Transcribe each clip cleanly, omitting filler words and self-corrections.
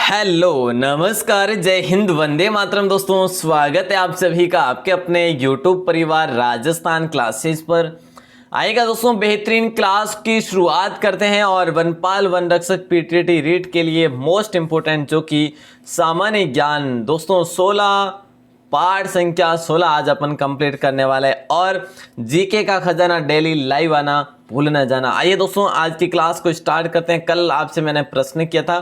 Hello नमस्कार जय हिंद वंदे मातरम। दोस्तों स्वागत है आप सभी का आपके अपने यूट्यूब परिवार राजस्थान क्लासेस पर। आएगा दोस्तों बेहतरीन क्लास की शुरुआत करते हैं और वनपाल वन रक्षक पीटीटी रीट के लिए मोस्ट इंपोर्टेंट जो कि सामान्य ज्ञान दोस्तों 16 पाठ संख्या 16 आज अपन कंप्लीट करने वाले हैं और जीके का खजाना डेली लाइव आना भूल न जाना। आइए दोस्तों आज की क्लास को स्टार्ट करते हैं। कल आपसे मैंने प्रश्न किया था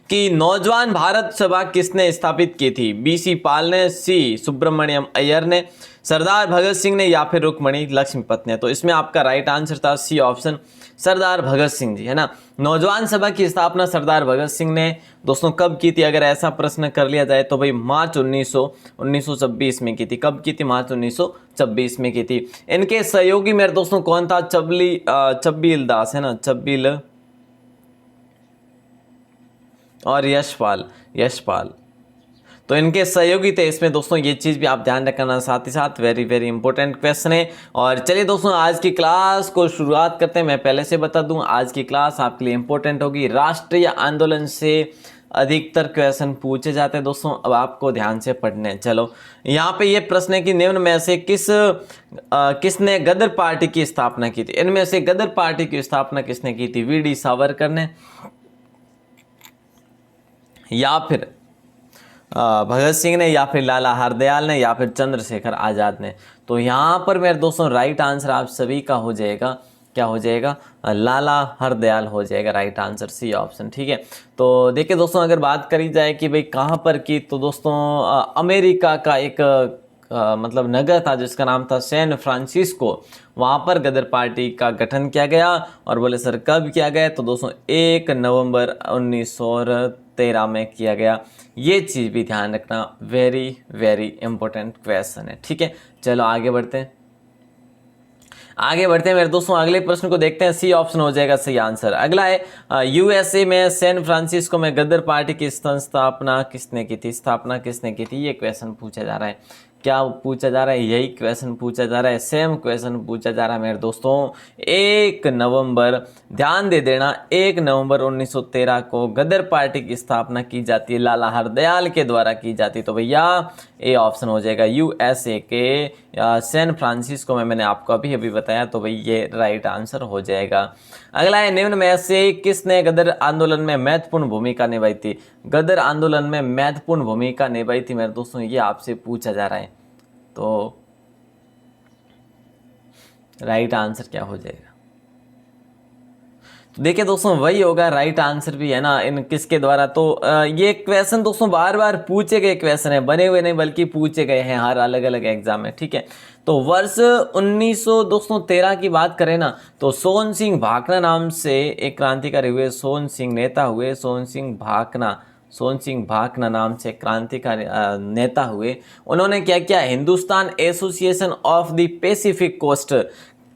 कि नौजवान भारत सभा किसने स्थापित की थी? बीसी पाल ने, सी सुब्रमण्यम अय्यर ने, सरदार भगत सिंह ने या फिर रुक्मणी लक्ष्मीपत ने। तो इसमें आपका राइट आंसर था सी ऑप्शन सरदार भगत सिंह जी, है ना। नौजवान सभा की स्थापना सरदार भगत सिंह ने दोस्तों कब की थी? अगर ऐसा प्रश्न कर लिया जाए तो भाई मार्च 1926 में की थी। कब की थी? मार्च 1926 में की थी। इनके सहयोगी मेरे दोस्तों कौन था? चब्बील दास, है ना, चब्बील और यशपाल। तो इनके सहयोगी थे इसमें दोस्तों, ये चीज़ भी आप ध्यान रखना। साथ ही साथ वेरी वेरी इंपॉर्टेंट क्वेश्चन है। और चलिए दोस्तों आज की क्लास को शुरुआत करते हैं। मैं पहले से बता दूं आज की क्लास आपके लिए इंपॉर्टेंट होगी। राष्ट्रीय आंदोलन से अधिकतर क्वेश्चन पूछे जाते हैं दोस्तों, अब आपको ध्यान से पढ़ने। चलो यहाँ पे ये प्रश्न है कि निम्न में से किसने गदर पार्टी की स्थापना की थी? इनमें से गदर पार्टी की स्थापना किसने की थी? वीडी सावरकर ने, या फिर भगत सिंह ने, या फिर लाला हरदयाल ने, या फिर चंद्रशेखर आज़ाद ने। तो यहाँ पर मेरे दोस्तों राइट आंसर आप सभी का हो जाएगा, क्या हो जाएगा? लाला हरदयाल हो जाएगा राइट आंसर, सी ऑप्शन। ठीक है, तो देखिए दोस्तों अगर बात करी जाए कि भाई कहाँ पर की, तो दोस्तों अमेरिका का एक मतलब नगर था जिसका नाम था सैन फ्रांसिस्को। वहाँ पर गदर पार्टी का गठन किया गया। और बोले सर कब किया गया? तो दोस्तों 1 नवंबर 1913 में किया गया। ये चीज़ भी ध्यान रखना, वेरी वेरी इंपॉर्टेंट क्वेश्चन है। ठीक है, चलो आगे बढ़ते हैं मेरे दोस्तों। अगले प्रश्न को देखते हैं। सी ऑप्शन हो जाएगा सही आंसर। अगला है यूएसए में सैन फ्रांसिस्को में गदर पार्टी की स्थापना किसने की थी? ये क्वेश्चन पूछा जा रहा है। क्या पूछा जा रहा है? यही क्वेश्चन पूछा जा रहा है, सेम क्वेश्चन पूछा जा रहा है मेरे दोस्तों। 1 नवंबर, ध्यान दे देना, 1 नवंबर 1913 को गदर पार्टी की स्थापना की जाती है, लाला हरदयाल के द्वारा की जाती है। तो भैया ए ऑप्शन हो जाएगा यूएसए के सैन फ्रांसिस्को में, मैंने आपको अभी बताया। तो भाई ये राइट आंसर हो जाएगा। अगला है निम्न में से किसने गदर आंदोलन में महत्वपूर्ण भूमिका निभाई थी? गदर आंदोलन में महत्वपूर्ण भूमिका निभाई थी मेरे दोस्तों, ये आपसे पूछा जा रहा है। तो राइट आंसर क्या हो जाएगा? तो देखिए दोस्तों वही होगा राइट आंसर भी, है ना, इन किसके द्वारा। तो ये क्वेश्चन दोस्तों बार बार पूछे गए क्वेश्चन है, बने हुए नहीं बल्कि पूछे गए हैं हर अलग अलग एग्जाम में। ठीक है, तो वर्ष 1913 की बात करें ना, तो सोन सिंह भाकना नाम से एक क्रांतिकारी हुए, सोन सिंह नेता हुए, सोन सिंह भाकना नाम से क्रांतिकारी नेता हुए। उन्होंने क्या किया? Hindustan association of the Pacific coast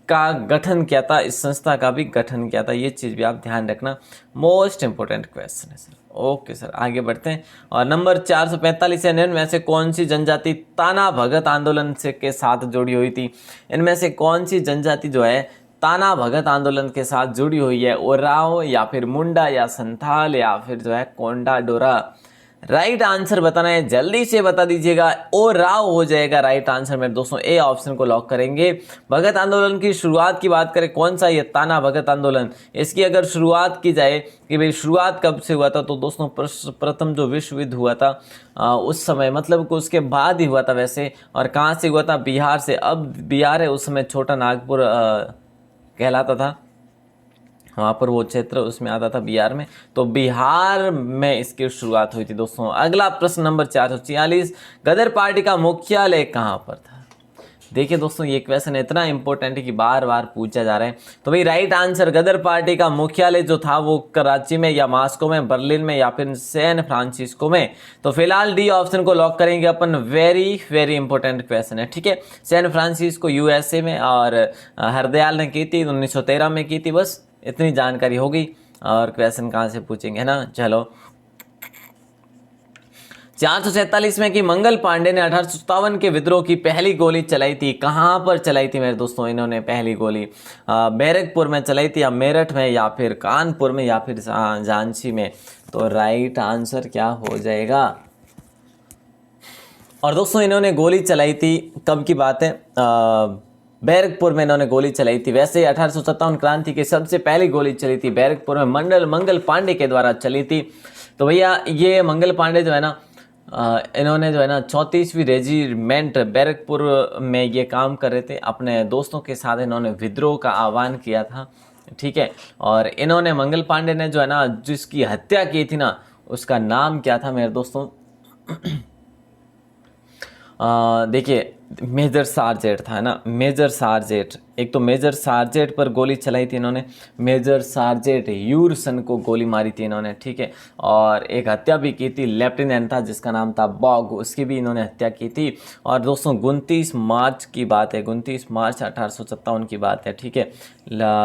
का गठन किया था, इस संस्था का भी गठन किया था। ये चीज़ भी आप ध्यान रखना, मोस्ट इंपोर्टेंट क्वेश्चन है सर। ओके सर आगे बढ़ते हैं। और नंबर 445 है, इनमें से कौन सी जनजाति ताना भगत आंदोलन से के साथ जुड़ी हुई थी? इनमें से कौन सी जनजाति जो है ताना भगत आंदोलन के साथ जुड़ी हुई है? ओराव, या फिर मुंडा, या संथाल, या फिर जो है कोंडा डोरा? राइट आंसर बताना है, जल्दी से बता दीजिएगा। ओराव हो जाएगा राइट आंसर मेरे दोस्तों, ए ऑप्शन को लॉक करेंगे। भगत आंदोलन की शुरुआत की बात करें, कौन सा? ये ताना भगत आंदोलन। इसकी अगर शुरुआत की जाए कि भाई शुरुआत कब से हुआ था, तो दोस्तों प्रथम जो विश्व युद्ध हुआ था उस समय, मतलब कि उसके बाद ही हुआ था वैसे। और कहाँ से हुआ था? बिहार से। अब बिहार है, उस समय छोटा नागपुर कहलाता था, वहाँ पर वो क्षेत्र उसमें आता था बिहार में। तो बिहार में इसकी शुरुआत हुई थी दोस्तों। अगला प्रश्न नंबर 446, गदर पार्टी का मुख्यालय कहाँ पर था? देखिए दोस्तों ये क्वेश्चन इतना इंपॉर्टेंट है कि बार बार पूछा जा रहा है। तो भाई राइट आंसर, गदर पार्टी का मुख्यालय जो था वो कराची में, या मॉस्को में, बर्लिन में, या फिर सैन फ्रांसिस्को में। तो फिलहाल डी ऑप्शन को लॉक करेंगे अपन, वेरी वेरी इंपॉर्टेंट क्वेश्चन है। ठीक है, सैन फ्रांसिस्को यूएसए में, और हरदयाल ने की थी 1913 में की थी। बस इतनी जानकारी होगी, और क्वेश्चन कहाँ से पूछेंगे, है ना। 447 में कि मंगल पांडे ने 1857 के विद्रोह की पहली गोली चलाई थी। कहाँ पर चलाई थी मेरे दोस्तों इन्होंने पहली गोली? बैरकपुर में चलाई थी, या मेरठ में, या फिर कानपुर में, या फिर झांसी में? तो राइट आंसर क्या हो जाएगा? और दोस्तों इन्होंने गोली चलाई थी, कब की बात है? बैरकपुर में इन्होंने गोली चलाई थी। वैसे 1857 क्रांति की सबसे पहली गोली चली थी बैरकपुर में, मंगल पांडे के द्वारा चली थी। तो भैया ये मंगल पांडे जो है ना, इन्होंने जो है ना 34वीं रेजिमेंट बैरकपुर में ये काम कर रहे थे। अपने दोस्तों के साथ इन्होंने विद्रोह का आह्वान किया था, ठीक है। और इन्होंने मंगल पांडे ने जो है ना जिसकी हत्या की थी ना, उसका नाम क्या था मेरे दोस्तों? देखिए मेजर सार्जेंट था, है ना, मेजर सार्जेंट। एक तो मेजर सार्जेंट पर गोली चलाई थी इन्होंने, मेजर सार्जेंट ह्यूरसन को गोली मारी थी इन्होंने, ठीक है। और एक हत्या भी की थी, लेफ्टिनेंट था जिसका नाम था बॉग, उसकी भी इन्होंने हत्या की थी। और दोस्तों 29 मार्च की बात है, 29 मार्च 1857 की बात है, ठीक है।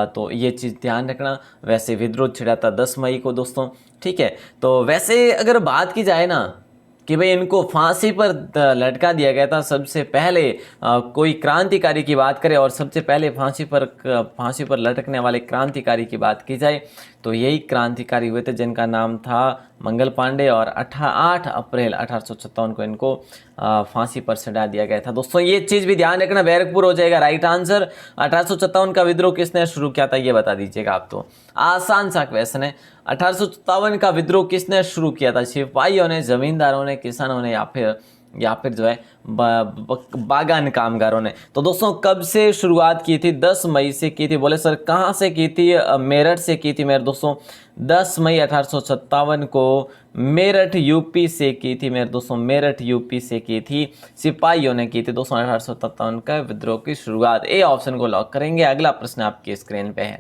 तो ये चीज़ ध्यान रखना। वैसे विद्रोह छिड़ा था 10 मई को दोस्तों, ठीक है। तो वैसे अगर बात की जाए ना कि भाई इनको फांसी पर लटका दिया गया था, सबसे पहले कोई क्रांतिकारी की बात करें और सबसे पहले फांसी पर लटकने वाले क्रांतिकारी की बात की जाए तो यही क्रांतिकारी हुए थे जिनका नाम था मंगल पांडे। और 8 अप्रैल 1857 को इनको फांसी पर चढ़ा दिया गया था। दोस्तों ये चीज़ भी ध्यान रखना, बैरकपुर हो जाएगा राइट आंसर। 1857 का विद्रोह किसने शुरू किया था ये बता दीजिएगा आप। तो आसान सा क्वेश्चन है, 1857 का विद्रोह किसने शुरू किया था? सिपाहियों ने, जमींदारों ने, किसानों ने, या फिर जो है बागान कामगारों ने? तो दोस्तों कब से शुरुआत की थी? 10 मई से की थी। बोले सर कहाँ से की थी? मेरठ से की थी मेरे दोस्तों। 10 मई 1857 को मेरठ यूपी से की थी मेरे दोस्तों, मेरठ यूपी से की थी। सिपाहियों ने की थी दोस्तों 1857 का विद्रोह की शुरुआत। ए ऑप्शन को लॉक करेंगे। अगला प्रश्न आपकी स्क्रीन पे है,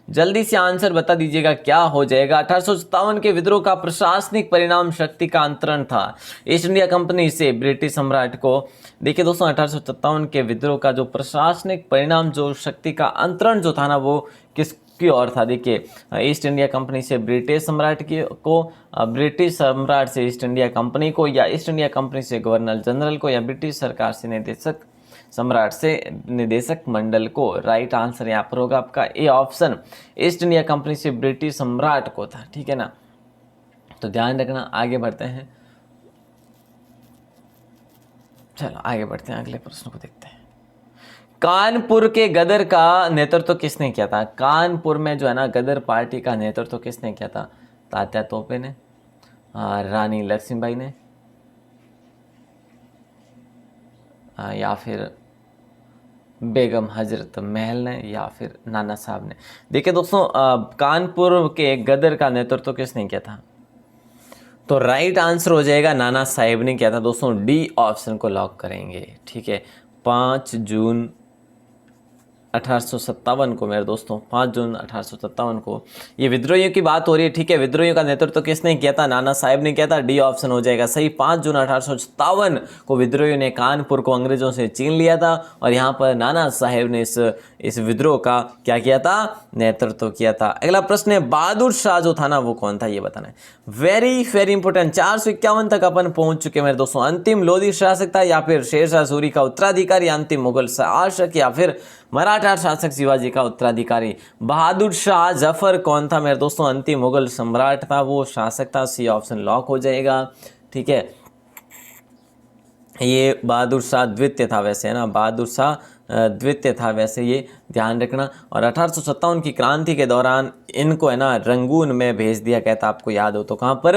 जल्दी से आंसर बता दीजिएगा क्या हो जाएगा। 1857 के विद्रोह का प्रशासनिक परिणाम शक्ति का अंतरण था ईस्ट इंडिया कंपनी से ब्रिटिश सम्राट को। देखिए दोस्तों 1857 के विद्रोह का जो प्रशासनिक परिणाम, जो शक्ति का अंतरण जो था ना, वो किसकी ओर था? देखिए ईस्ट इंडिया कंपनी से ब्रिटिश सम्राट को, ब्रिटिश सम्राट से ईस्ट इंडिया कंपनी को, या ईस्ट इंडिया कंपनी से गवर्नर जनरल को, या ब्रिटिश सरकार से निदेशक सम्राट से निदेशक मंडल को। राइट आंसर यहाँ पर होगा आपका A option, east India company से ब्रिटिश सम्राट को था, ठीक है ना। तो ध्यान रखना। आगे बढ़ते हैं, चलो आगे बढ़ते हैं, अगले प्रश्न को देखते हैं। कानपुर के गदर का नेतृत्व किसने किया था? कानपुर में जो है ना गदर पार्टी का नेतृत्व किसने किया था? तात्या तोपे ने, रानी लक्ष्मीबाई ने, या फिर बेगम हजरत महल ने, या फिर नाना साहब ने? देखिए दोस्तों कानपुर के गदर का नेतृत्व किसने किया था? तो राइट आंसर हो जाएगा नाना साहेब ने किया था दोस्तों। डी ऑप्शन को लॉक करेंगे, ठीक है। 5 जून 1857 को मेरे दोस्तों, 5 जून 1857 को ये विद्रोहियों की बात हो रही है, ठीक है। विद्रोहियों का नेतृत्व किसने किया था? नाना साहेब ने किया था। डी ऑप्शन हो जाएगा सही। 5 जून 1857 को विद्रोहियों ने कानपुर को अंग्रेजों से छीन लिया था और यहाँ पर नाना साहेब ने इस विद्रोह का क्या किया था? नेतृत्व किया था। अगला प्रश्न है, बहादुर शाह जो था ना वो कौन था ये बताना है। Very very important. 451 तक अपन पहुंच चुके मेरे दोस्तों। अंतिम लोधी शासक था, या फिर शेरशाह सूरी का उत्तराधिकारी, अंतिम मुगल शासक, या फिर मराठा शासक शिवाजी का उत्तराधिकारी? बहादुर शाह जफर कौन था मेरे दोस्तों? अंतिम मुगल सम्राट था, वो शासक था। सी ऑप्शन लॉक हो जाएगा, ठीक है। ये बहादुर शाह द्वितीय था वैसे, है ना, बहादुर शाह द्वितीय था वैसे, ये ध्यान रखना। और 1857 की क्रांति के दौरान इनको है ना रंगून में भेज दिया गया था, आपको याद हो तो। कहाँ पर?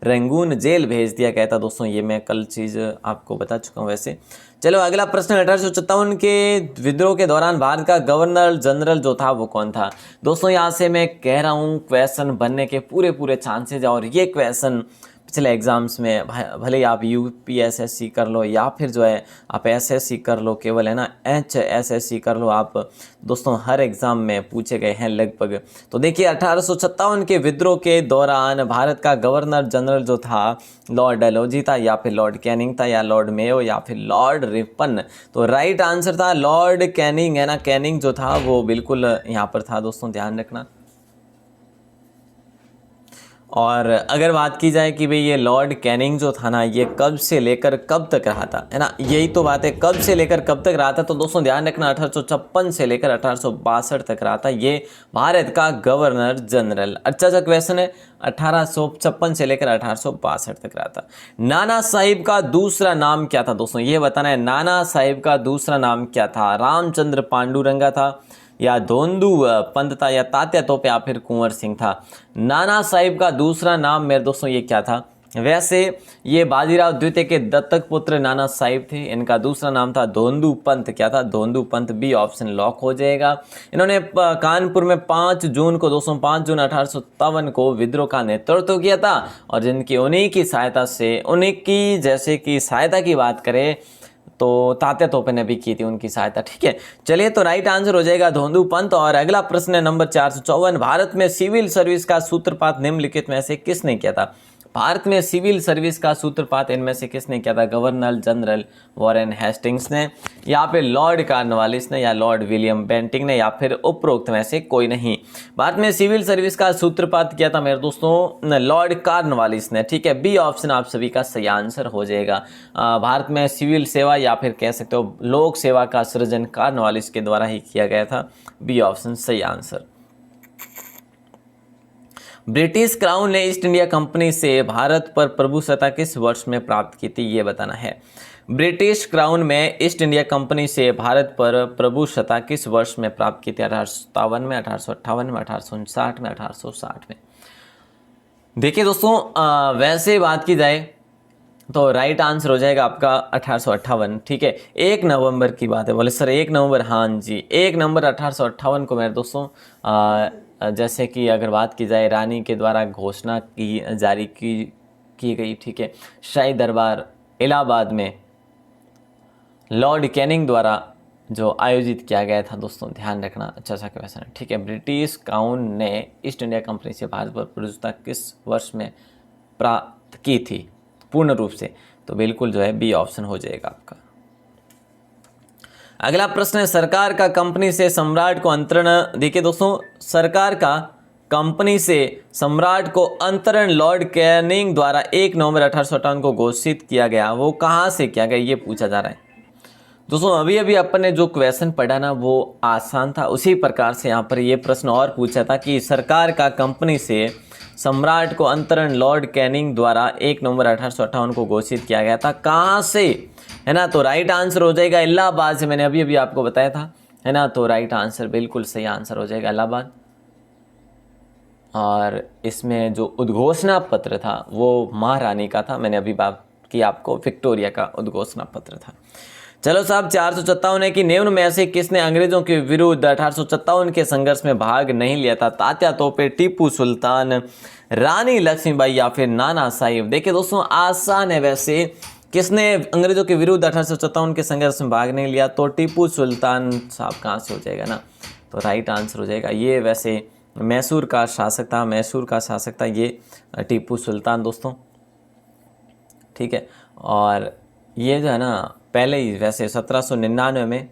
रंगून जेल भेज दिया गया था दोस्तों। ये मैं कल चीज़ आपको बता चुका हूँ वैसे। चलो अगला प्रश्न, 1857 के विद्रोह के दौरान भारत का गवर्नर जनरल जो था वो कौन था? दोस्तों यहाँ से मैं कह रहा हूँ क्वेश्चन बनने के पूरे चांसेज है। और ये क्वेश्चन पिछले एग्जाम्स में भले आप यूपीएसएससी कर लो या फिर जो है आप एसएससी कर लो, केवल है ना एचएसएससी कर लो आप दोस्तों, हर एग्ज़ाम में पूछे गए हैं लगभग। तो देखिए 1857 के विद्रोह के दौरान भारत का गवर्नर जनरल जो था लॉर्ड डलहौजी था, या फिर लॉर्ड कैनिंग था, या लॉर्ड मेयो, या फिर लॉर्ड रिपन? तो राइट आंसर था लॉर्ड कैनिंग, है ना। कैनिंग जो था वो बिल्कुल यहाँ पर था दोस्तों, ध्यान रखना। और अगर बात की जाए कि भाई ये लॉर्ड कैनिंग जो था ना, ये कब से लेकर कब तक रहा था, है ना, यही तो बात है, कब से लेकर कब तक रहा था। तो दोस्तों ध्यान रखना 1856 से लेकर 1862 तक रहा था ये भारत का गवर्नर जनरल। अच्छा सा क्वेश्चन है, 1856 से लेकर 1862 तक रहा था। नाना साहिब का दूसरा नाम क्या था दोस्तों, ये बताना है, नाना साहिब का दूसरा नाम क्या था। रामचंद्र पांडुरंगा था, या धोंदू पंत था, या तात्या तोपे, या फिर कुंवर सिंह था। नाना साहिब का दूसरा नाम मेरे दोस्तों ये क्या था। वैसे ये बाजीराव द्वितीय के दत्तक पुत्र नाना साहिब थे, इनका दूसरा नाम था धोंदू पंत। क्या था, धोंदू पंत। बी ऑप्शन लॉक हो जाएगा। इन्होंने कानपुर में 5 जून को दोस्तों 5 जून 1857 को विद्रोह का नेतृत्व किया था, और जिनकी उन्हीं की सहायता से, उन्हीं की जैसे कि सहायता की बात करें तो तात्या तोपे ने भी की थी उनकी सहायता। ठीक है, चलिए तो राइट आंसर हो जाएगा धोंदू पंत। और अगला प्रश्न है नंबर 454, भारत में सिविल सर्विस का सूत्रपात निम्नलिखित में से किसने किया था। भारत में सिविल सर्विस का सूत्रपात इनमें से किसने किया था। गवर्नर जनरल वॉरेन हेस्टिंग्स ने, या फिर लॉर्ड कॉर्नवालिस ने, या लॉर्ड विलियम बेंटिंग ने, या फिर उपरोक्त में से कोई नहीं। भारत में सिविल सर्विस का सूत्रपात किया था मेरे दोस्तों लॉर्ड कॉर्नवालिस ने। ठीक है, बी ऑप्शन आप सभी का सही आंसर हो जाएगा। भारत में सिविल सेवा या फिर कह सकते हो लोक सेवा का सृजन कॉर्नवालिस के द्वारा ही किया गया था। बी ऑप्शन सही आंसर। ब्रिटिश क्राउन ने ईस्ट इंडिया कंपनी से भारत पर प्रभुसत्ता किस वर्ष में प्राप्त की थी, ये बताना है। ब्रिटिश क्राउन में ईस्ट इंडिया कंपनी से भारत पर प्रभुसत्ता किस वर्ष में प्राप्त की थी। 1857 में, 1858 में, 1859 में, 1860 में। देखिए दोस्तों वैसे बात की जाए तो राइट आंसर हो जाएगा आपका 1858। ठीक है, 1 नवंबर की बात है। बोले सर 1 नवंबर, हाँ जी 1 नवंबर 1858 को मेरे दोस्तों जैसे कि अगर बात की जाए रानी के द्वारा घोषणा की जारी की गई। ठीक है, शाही दरबार इलाहाबाद में लॉर्ड कैनिंग द्वारा जो आयोजित किया गया था दोस्तों, ध्यान रखना, अच्छा सा क्वेश्चन है। ठीक है, ब्रिटिश क्राउन ने ईस्ट इंडिया कंपनी से भारत पर प्रभुसत्ता किस वर्ष में प्राप्त की थी पूर्ण रूप से, तो बिल्कुल जो है बी ऑप्शन हो जाएगा आपका। अगला प्रश्न है, सरकार का कंपनी से सम्राट को अंतरण। देखिए दोस्तों, सरकार का कंपनी से सम्राट को अंतरण लॉर्ड कैनिंग द्वारा 1 नवंबर 1858 को घोषित किया गया, वो कहाँ से किया गया, ये पूछा जा रहा है दोस्तों। अभी अभी अपन ने जो क्वेश्चन पढ़ा ना वो आसान था, उसी प्रकार से यहाँ पर ये प्रश्न और पूछा था कि सरकार का कंपनी से सम्राट को अंतरण लॉर्ड कैनिंग द्वारा 1 नवंबर 1858 को घोषित किया गया था, कहाँ से, है ना। तो राइट आंसर हो जाएगा इलाहाबाद से, मैंने अभी अभी आपको बताया था, है ना। तो राइट आंसर बिल्कुल सही आंसर हो जाएगा इलाहाबाद। और इसमें जो उद्घोषणा पत्र था वो महारानी का था, मैंने अभी बात की आपको, विक्टोरिया का उद्घोषणा पत्र था। चलो साहब, 457 है कि निम्न में से किसने अंग्रेजों के विरुद्ध 1857 के संघर्ष में भाग नहीं लिया था। तात्या तोपे, टीपू सुल्तान, रानी लक्ष्मीबाई, या फिर नाना साहिब। देखिए दोस्तों आसान है, वैसे किसने अंग्रेजों के विरुद्ध 1857 के संघर्ष में भाग नहीं लिया, तो टीपू सुल्तान साहब कहाँ से हो जाएगा ना। तो राइट आंसर हो जाएगा ये, वैसे मैसूर का शासक था, मैसूर का शासक था ये टीपू सुल्तान दोस्तों। ठीक है, और ये जो है ना पहले ही वैसे 1799 में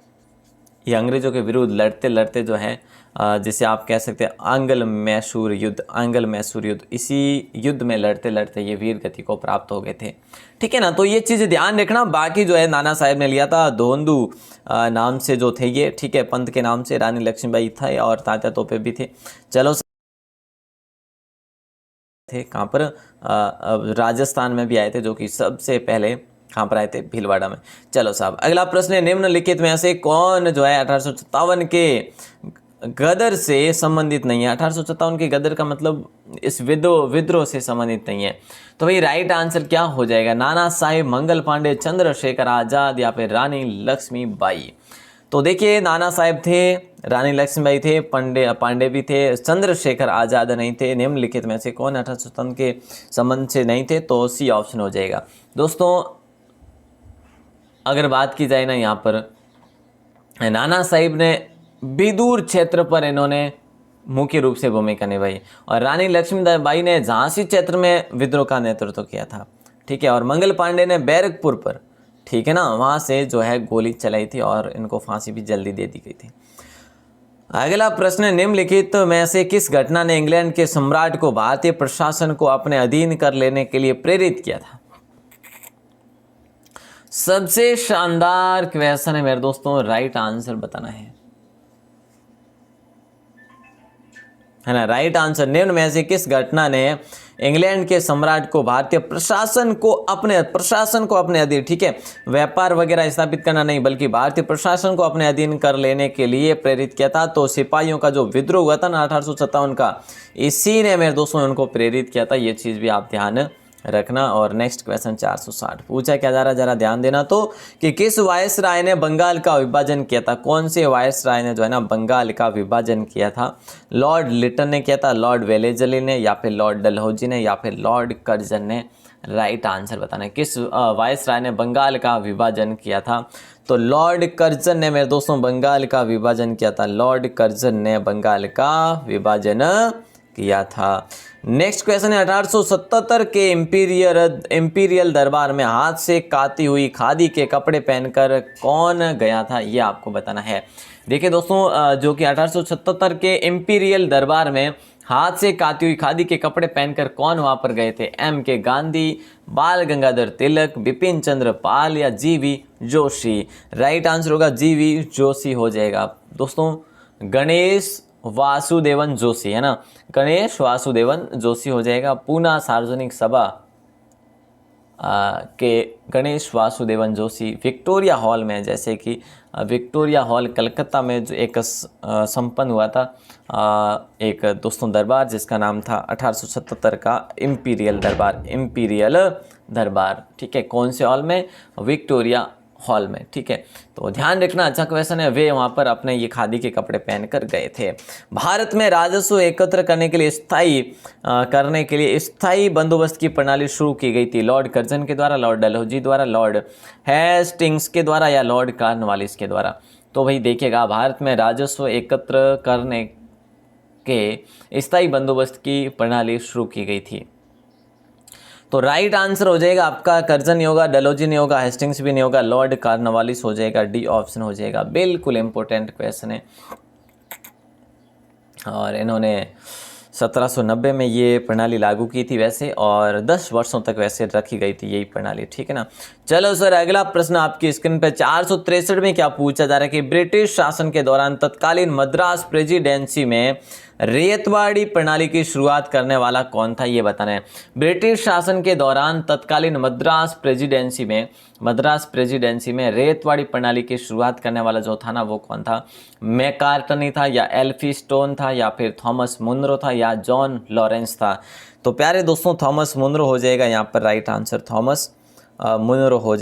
ये अंग्रेज़ों के विरुद्ध लड़ते लड़ते जो है जिसे आप कह सकते हैं आंग्ल मैसूर युद्ध, इसी युद्ध में लड़ते लड़ते ये वीर गति को प्राप्त हो गए थे। ठीक है ना, तो ये चीज़ ध्यान रखना। बाकी जो है नाना साहिब ने लिया था धोंदू नाम से जो थे ये, ठीक है, पंत के नाम से, रानी लक्ष्मीबाई था और तात्या तोपे भी थे। चलो थे कहाँ पर, राजस्थान में भी आए थे, जो कि सबसे पहले कहाँ पर आए थे, भीलवाड़ा में। चलो साहब, अगला प्रश्न है, निम्नलिखित में से कौन जो है 1857 के गदर से संबंधित नहीं है। 1857 के गदर का मतलब इस विद्रोह से संबंधित नहीं है। तो भाई राइट आंसर क्या हो जाएगा, नाना साहिब, मंगल पांडे, चंद्रशेखर आजाद, या फिर रानी लक्ष्मीबाई। तो देखिए नाना साहिब थे, रानी लक्ष्मीबाई थे, पांडे भी थे, चंद्रशेखर आजाद नहीं थे। निम्नलिखित में से कौन 1857 के संबंध से नहीं थे, तो सी ऑप्शन हो जाएगा। दोस्तों अगर बात की जाए ना, यहाँ पर नाना साहिब ने विदुर क्षेत्र पर इन्होंने मुख्य रूप से भूमिका निभाई, और रानी लक्ष्मीबाई ने झांसी क्षेत्र में विद्रोह का नेतृत्व किया था। ठीक है, और मंगल पांडे ने बैरकपुर पर, ठीक है ना, वहाँ से जो है गोली चलाई थी और इनको फांसी भी जल्दी दे दी गई थी। अगला प्रश्न, निम्नलिखित में से किस घटना ने इंग्लैंड के सम्राट को भारतीय प्रशासन को अपने अधीन कर लेने के लिए प्रेरित किया था? सबसे शानदार क्वेश्चन है मेरे दोस्तों, राइट आंसर बताना है ना। राइट आंसर, निम्न में से किस घटना ने इंग्लैंड के सम्राट को भारतीय प्रशासन को अपने अधीन, ठीक है, व्यापार वगैरह स्थापित करना नहीं बल्कि भारतीय प्रशासन को अपने अधीन कर लेने के लिए प्रेरित किया था? तो सिपाहियों का जो विद्रोह हुआ था ना 1857 का, इसी ने मेरे दोस्तों उनको प्रेरित किया था। ये चीज भी आप ध्यान रखना। और नेक्स्ट क्वेश्चन 460 पूछा क्या जा रहा है, जरा ध्यान देना तो, कि किस वायसराय ने बंगाल का विभाजन किया था? कौन से वायसराय ने जो है ना बंगाल का विभाजन किया था? लॉर्ड लिटन ने किया था, लॉर्ड वेलेजली ने, या फिर लॉर्ड डलहौजी ने, या फिर लॉर्ड कर्जन ने? राइट आंसर बताना है, किस वायसराय ने बंगाल का विभाजन किया था? तो लॉर्ड कर्जन ने मेरे दोस्तों बंगाल का विभाजन किया था। लॉर्ड कर्जन ने बंगाल का विभाजन किया था। नेक्स्ट क्वेश्चन है, 1877 के इंपीरियल दरबार में हाथ से काती हुई खादी के कपड़े पहनकर कौन गया था? ये आपको बताना है। देखिए दोस्तों, जो कि 1877 के इंपीरियल दरबार में हाथ से काती हुई खादी के कपड़े पहनकर कौन वहां पर गए थे? M.K. गांधी, बाल गंगाधर तिलक, बिपिन चंद्र पाल, या G.V. जोशी? राइट आंसर होगा G.V. जोशी हो जाएगा दोस्तों, गणेश वासुदेवन जोशी, है ना, गणेश वासुदेवन जोशी हो जाएगा। पूना सार्वजनिक सभा के गणेश वासुदेवन जोशी विक्टोरिया हॉल में, जैसे कि विक्टोरिया हॉल कलकत्ता में जो एक संपन्न हुआ था एक दोस्तों दरबार, जिसका नाम था 1877 का इंपीरियल दरबार, ठीक है। कौन से हॉल में? विक्टोरिया हॉल में, ठीक है। तो ध्यान रखना, अच्छा क्वेश्चन है। वे वहां पर अपने ये खादी के कपड़े पहनकर गए थे। भारत में राजस्व एकत्र करने के लिए स्थायी बंदोबस्त की प्रणाली शुरू की गई थी? लॉर्ड कर्जन के द्वारा, लॉर्ड डलहौजी द्वारा, लॉर्ड हेस्टिंग्स के द्वारा, या लॉर्ड कॉर्नवालिस के द्वारा? तो भाई देखिएगा, भारत में राजस्व एकत्र करने के स्थायी बंदोबस्त की प्रणाली शुरू की गई थी। तो राइट आंसर हो जाएगा आपका कर्जन नहीं होगा, डलहौजी नहीं होगा, हेस्टिंग्स भी नहीं होगा, लॉर्ड कॉर्नवालिस हो जाएगा। डी ऑप्शन हो जाएगा। बिल्कुल इंपॉर्टेंट क्वेश्चन है। और इन्होंने 1790 में ये प्रणाली लागू की थी वैसे, और 10 वर्षों तक वैसे रखी गई थी यही प्रणाली, ठीक है ना। चलो सर, अगला प्रश्न आपकी स्क्रीन पे 463 में क्या पूछा जा रहा है कि ब्रिटिश शासन के दौरान तत्कालीन मद्रास प्रेसिडेंसी में रेतवाड़ी प्रणाली की शुरुआत करने वाला कौन था? ये बताना है। ब्रिटिश शासन के दौरान तत्कालीन मद्रास प्रेसिडेंसी में रेतवाड़ी प्रणाली की शुरुआत करने वाला जो था ना, वो कौन था? मैकार्टनी था, या एल्फिस्टोन था, या फिर थॉमस मुनरो था, या जॉन लॉरेंस था? तो प्यारे दोस्तों, थॉमस मुनरो हो जाएगा यहाँ पर राइट आंसर। थॉमस मुनरो हो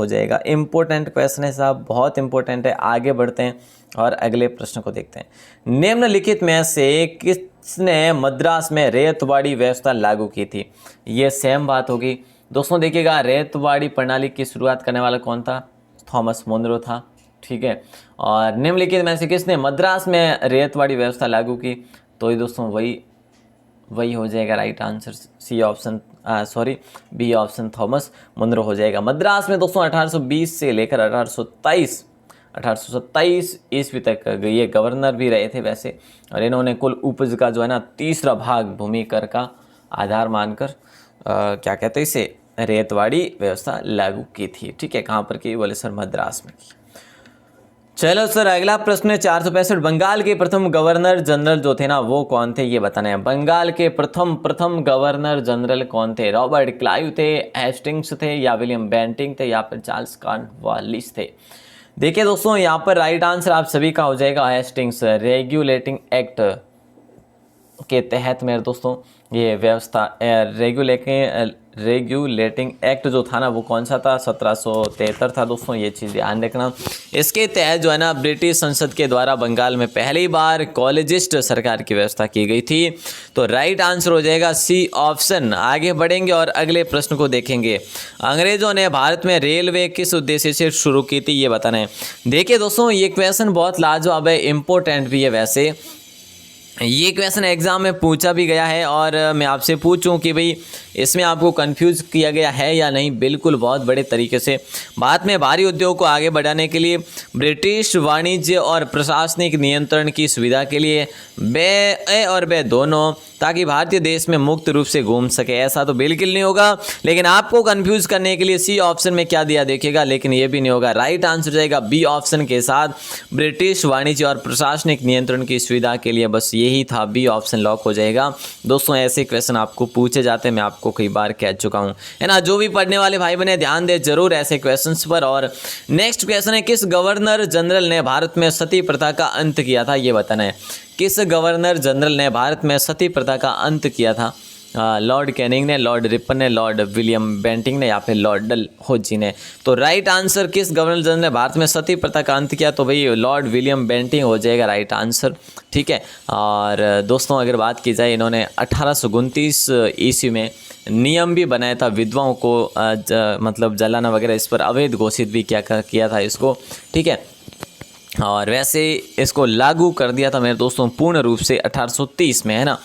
जाएगा। इंपॉर्टेंट क्वेश्चन है साहब, बहुत इंपॉर्टेंट है। आगे बढ़ते हैं और अगले प्रश्न को देखते हैं। निम्नलिखित में से किसने मद्रास में रेतवाड़ी व्यवस्था लागू की थी? ये सेम बात होगी दोस्तों। देखिएगा, रेतवाड़ी प्रणाली की शुरुआत करने वाला कौन था? थॉमस मुनरो था, ठीक है। और निम्नलिखित में से किसने मद्रास में रेतवाड़ी व्यवस्था लागू की? तो ये दोस्तों वही हो जाएगा right answer. B option Thomas Munro हो जाएगा। मद्रास में दोस्तों 1820 से लेकर 1827 ईस्वी तक ये गवर्नर भी रहे थे वैसे, और इन्होंने कुल उपज का जो है ना 3रा भाग भूमि कर का आधार मानकर क्या कहते हैं इसे, रेतवाड़ी व्यवस्था लागू की थी, ठीक है। कहाँ पर की? बोले सर मद्रास में की। चलो सर, अगला प्रश्न है 465। बंगाल के प्रथम गवर्नर जनरल जो थे ना, वो कौन थे? ये बताना है। बंगाल के प्रथम गवर्नर जनरल कौन थे? रॉबर्ट क्लाइव थे, हेस्टिंग्स थे, या विलियम बेंटिंग थे, या फिर चार्ल्स कॉर्नवालिस थे? देखिए दोस्तों, यहाँ पर राइट आंसर आप सभी का हो जाएगा हेस्टिंग्स। रेगुलेटिंग एक्ट के तहत मेरे दोस्तों ये व्यवस्था, रेगुलेटिंग एक्ट जो था ना, वो कौन सा था? 1773 था दोस्तों, ये चीज़ ध्यान रखना। इसके तहत जो है ना ब्रिटिश संसद के द्वारा बंगाल में पहली बार कॉलेजिस्ट सरकार की व्यवस्था की गई थी। तो राइट आंसर हो जाएगा सी ऑप्शन। आगे बढ़ेंगे और अगले प्रश्न को देखेंगे। अंग्रेजों ने भारत में रेलवे किस उद्देश्य से शुरू की थी? ये बताना है। देखिए दोस्तों, ये क्वेश्चन बहुत लाजवाब है, इंपॉर्टेंट भी है वैसे। ये क्वेश्चन एग्जाम में पूछा भी गया है और मैं आपसे पूछूं कि भाई इसमें आपको कंफ्यूज किया गया है या नहीं। बिल्कुल बहुत बड़े तरीके से। भारत में भारी उद्योग को आगे बढ़ाने के लिए ब्रिटिश वाणिज्य और प्रशासनिक नियंत्रण की सुविधा के लिए बे और बे दोनों, ताकि भारतीय देश में मुक्त रूप से घूम सके। ऐसा तो बिल्कुल नहीं होगा, लेकिन आपको कंफ्यूज करने के लिए सी ऑप्शन में क्या दिया देखिएगा, लेकिन ये भी नहीं होगा। राइट आंसर जाएगा बी ऑप्शन के साथ, ब्रिटिश वाणिज्य और प्रशासनिक नियंत्रण की सुविधा के लिए। बस यही था, बी ऑप्शन लॉक हो जाएगा। दोस्तों ऐसे क्वेश्चन आपको पूछे जाते हैं, मैं आपको कई बार कह चुका हूँ, है ना। जो भी पढ़ने वाले भाई बने ध्यान दे जरूर ऐसे क्वेश्चन पर। और नेक्स्ट क्वेश्चन है, किस गवर्नर जनरल ने भारत में सती प्रथा का अंत किया था, ये बताना है। किस गवर्नर जनरल ने भारत में सती प्रथा का अंत किया था? लॉर्ड कैनिंग ने, लॉर्ड रिपन ने, लॉर्ड विलियम बेंटिंग ने या फिर लॉर्ड डलहौजी ने। तो राइट आंसर, किस गवर्नर जनरल ने भारत में सती प्रथा का अंत किया, तो भाई लॉर्ड विलियम बेंटिंग हो जाएगा राइट आंसर, ठीक है। और दोस्तों अगर बात की जाए, इन्होंने 1829 ईस्वी में नियम भी बनाया था विधवाओं को मतलब जलाना वगैरह, इस पर अवैध घोषित भी किया था इसको, ठीक है। और वैसे इसको लागू कर दिया था मेरे दोस्तों पूर्ण रूप से 1830 में, है ना।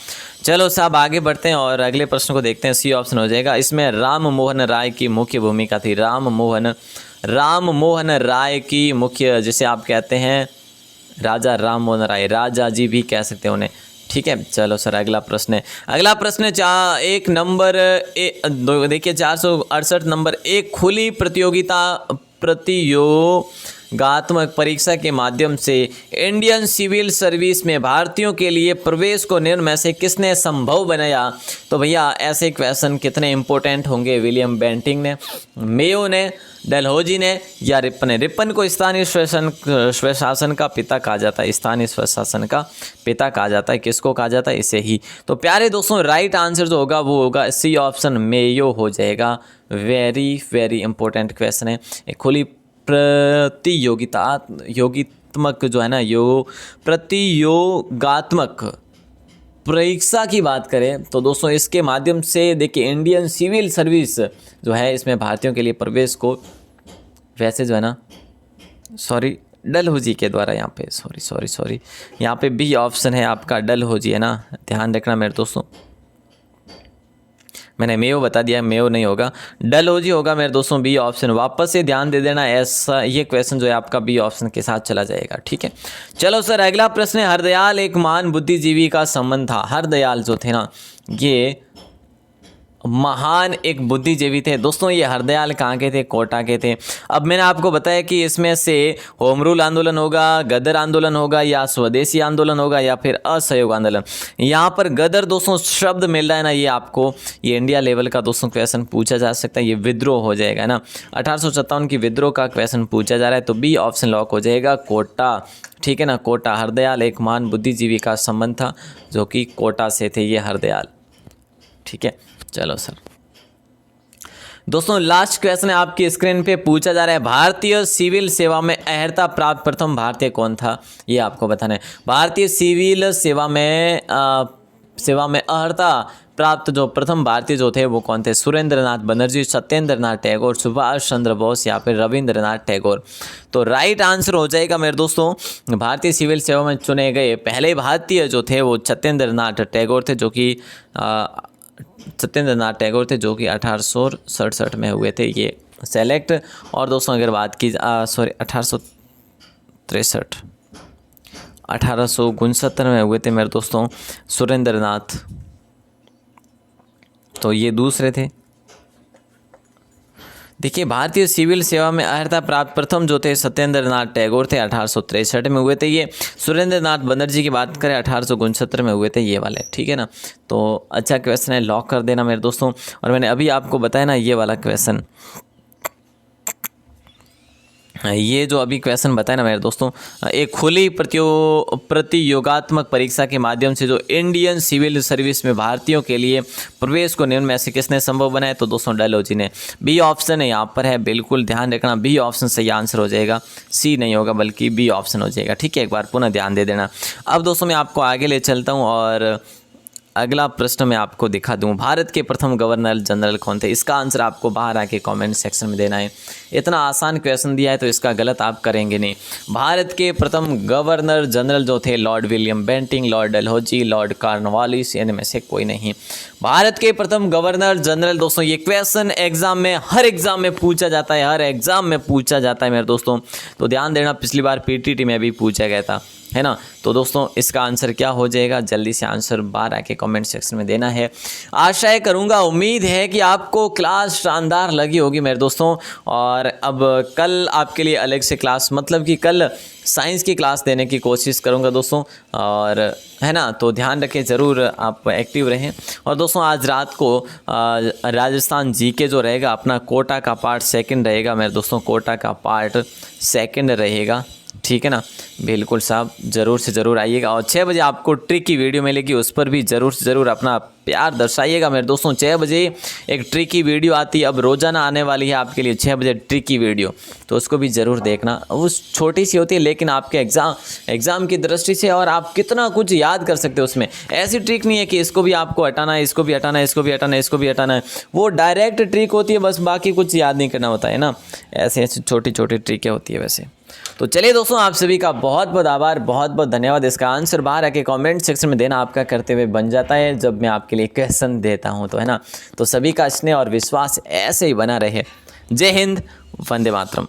चलो साहब आगे बढ़ते हैं और अगले प्रश्न को देखते हैं। सी ऑप्शन हो जाएगा। इसमें राम मोहन राय की मुख्य भूमिका थी। राम मोहन राय की मुख्य, जिसे आप कहते हैं राजा राम मोहन राय, राजा जी भी कह सकते हैं उन्हें, ठीक है। चलो सर अगला प्रश्न है। अगला प्रश्न एक नंबर देखिए 468 नंबर। एक खुली प्रतियोगात्मक परीक्षा के माध्यम से इंडियन सिविल सर्विस में भारतीयों के लिए प्रवेश को निम्न में से किसने संभव बनाया? तो भैया ऐसे क्वेश्चन कितने इंपॉर्टेंट होंगे? विलियम बेंटिंग ने, मेयो ने, डलहौजी ने या रिपन ने। रिपन को स्थानीय स्वशासन का पिता कहा जाता है, स्थानीय स्वशासन का पिता कहा जाता है। किसको कहा जाता है? इसे ही। तो प्यारे दोस्तों राइट आंसर जो होगा वो होगा सी ऑप्शन, मेयो हो जाएगा। वेरी वेरी इंपॉर्टेंट क्वेश्चन है। एक खुली प्रतियोगात्मक जो है ना, प्रतियोगात्मक परीक्षा की बात करें तो दोस्तों इसके माध्यम से देखिए इंडियन सिविल सर्विस जो है इसमें भारतीयों के लिए प्रवेश को वैसे जो है ना, सॉरी डलहौजी के द्वारा, यहाँ पे सॉरी यहाँ पे बी ऑप्शन है आपका, डलहौजी है ना, ध्यान रखना मेरे दोस्तों। मैंने मेयो बता दिया, मेयो नहीं होगा, डलहौजी होगा मेरे दोस्तों, बी ऑप्शन। वापस से ध्यान दे देना, ऐसा ये क्वेश्चन जो है आपका बी ऑप्शन के साथ चला जाएगा, ठीक है। चलो सर अगला प्रश्न है, हरदयाल एक महान बुद्धिजीवी का संबंध था। हरदयाल जो थे ना ये महान एक बुद्धिजीवी थे दोस्तों। ये हरदयाल कहाँ के थे? कोटा के थे। अब मैंने आपको बताया कि इसमें से होम रूल आंदोलन होगा, गदर आंदोलन होगा या स्वदेशी आंदोलन होगा या फिर असहयोग आंदोलन। यहाँ पर गदर दोस्तों शब्द मिल रहा है ना, ये आपको ये इंडिया लेवल का दोस्तों क्वेश्चन पूछा जा सकता है। ये विद्रोह हो जाएगा ना, 1857 की विद्रोह का क्वेश्चन पूछा जा रहा है, तो बी ऑप्शन लॉक हो जाएगा, कोटा, ठीक है ना। कोटा, हरदयाल एक महान बुद्धिजीवी का संबंध था जो कि कोटा से थे ये हरदयाल, ठीक है। चलो सर दोस्तों लास्ट क्वेश्चन है आपकी स्क्रीन पे पूछा जा रहा है, भारतीय सिविल सेवा में अहर्ता प्राप्त प्रथम भारतीय कौन था? ये आपको बताना है। भारतीय सिविल सेवा में अहर्ता प्राप्त जो प्रथम भारतीय जो थे वो कौन थे? सुरेंद्रनाथ बनर्जी, सत्येंद्रनाथ टैगोर, सुभाष चंद्र बोस या फिर रविंद्रनाथ टैगोर। तो राइट आंसर हो जाएगा मेरे दोस्तों, भारतीय सिविल सेवा में चुने गए पहले भारतीय जो थे वो सत्येंद्रनाथ टैगोर थे, जो कि सत्येंद्रनाथ टैगोर थे, जो कि 1867 में हुए थे ये सेलेक्ट। और दोस्तों अगर बात की 1869 में हुए थे मेरे दोस्तों सुरेंद्रनाथ, तो ये दूसरे थे। देखिए भारतीय सिविल सेवा में अहर्ता प्राप्त प्रथम जो थे सत्येंद्रनाथ टैगोर थे, 1863 में हुए थे ये। सुरेंद्रनाथ बनर्जी की बात करें 1869 में हुए थे ये वाले, ठीक है ना। तो अच्छा क्वेश्चन है, लॉक कर देना मेरे दोस्तों। और मैंने अभी आपको बताया ना ये वाला क्वेश्चन, ये जो अभी क्वेश्चन बताया ना मेरे दोस्तों, एक खुली प्रतियोगात्मक परीक्षा के माध्यम से जो इंडियन सिविल सर्विस में भारतीयों के लिए प्रवेश को निम्न में से किसने संभव बनाया? तो दोस्तों डलहौजी ने। बी ऑप्शन है यहाँ पर है, बिल्कुल ध्यान रखना, बी ऑप्शन सही आंसर हो जाएगा, सी नहीं होगा बल्कि बी ऑप्शन हो जाएगा, ठीक है। एक बार पुनः ध्यान दे देना। अब दोस्तों मैं आपको आगे ले चलता हूँ और अगला प्रश्न मैं आपको दिखा दूं, भारत के प्रथम गवर्नर जनरल कौन थे? इसका आंसर आपको बाहर आके कमेंट सेक्शन में देना है। इतना आसान क्वेश्चन दिया है तो इसका गलत आप करेंगे नहीं। भारत के प्रथम गवर्नर जनरल जो थे lord William Bentinck, lord Dalhousie, lord Cornwallis, इनमें से कोई नहीं। भारत के प्रथम गवर्नर जनरल दोस्तों, ये क्वेश्चन एग्जाम में, हर एग्जाम में पूछा जाता है, हर एग्जाम में पूछा जाता है मेरे दोस्तों, तो ध्यान देना, पिछली बार पीटीटी में भी पूछा गया था, है ना। तो दोस्तों इसका आंसर क्या हो जाएगा, जल्दी से आंसर बाहर आके कमेंट सेक्शन में देना है। आशा करूंगा, उम्मीद है कि आपको क्लास शानदार लगी होगी मेरे दोस्तों। और अब कल आपके लिए अलग से क्लास, मतलब कि कल साइंस की क्लास देने की कोशिश करूंगा दोस्तों, और है ना, तो ध्यान रखें, ज़रूर आप एक्टिव रहें। और दोस्तों आज रात को राजस्थान जीके जो रहेगा अपना, कोटा का पार्ट 2 रहेगा मेरे दोस्तों, कोटा का पार्ट 2 रहेगा, ठीक है ना। बिल्कुल साहब, ज़रूर से ज़रूर आइएगा। और 6 बजे आपको ट्रिक की वीडियो मिलेगी, उस पर भी ज़रूर से ज़रूर अपना प्यार दर्शाइएगा मेरे दोस्तों। 6 बजे एक ट्रिक की वीडियो आती है, अब रोज़ाना आने वाली है आपके लिए 6 बजे ट्रिक की वीडियो, तो उसको भी ज़रूर देखना। वो छोटी सी होती है लेकिन आपके एग्ज़ाम की दृष्टि से, और आप कितना कुछ याद कर सकते हो उसमें। ऐसी ट्रिक नहीं है कि इसको भी आपको हटाना है, इसको भी हटाना है, इसको भी हटाना है, इसको भी हटाना है, वो डायरेक्ट ट्रिक होती है, बस बाकी कुछ याद नहीं करना होता है ना। ऐसे ऐसी छोटी छोटी ट्रिकें होती है वैसे। तो चलिए दोस्तों, आप सभी का बहुत बहुत आभार, बहुत बहुत धन्यवाद। इसका आंसर बाहर आके कमेंट सेक्शन में देना आपका कर्तव्य बन जाता है जब मैं आपके लिए क्वेश्चन देता हूं, तो है ना। तो सभी का स्नेह और विश्वास ऐसे ही बना रहे। जय हिंद, वंदे मातरम।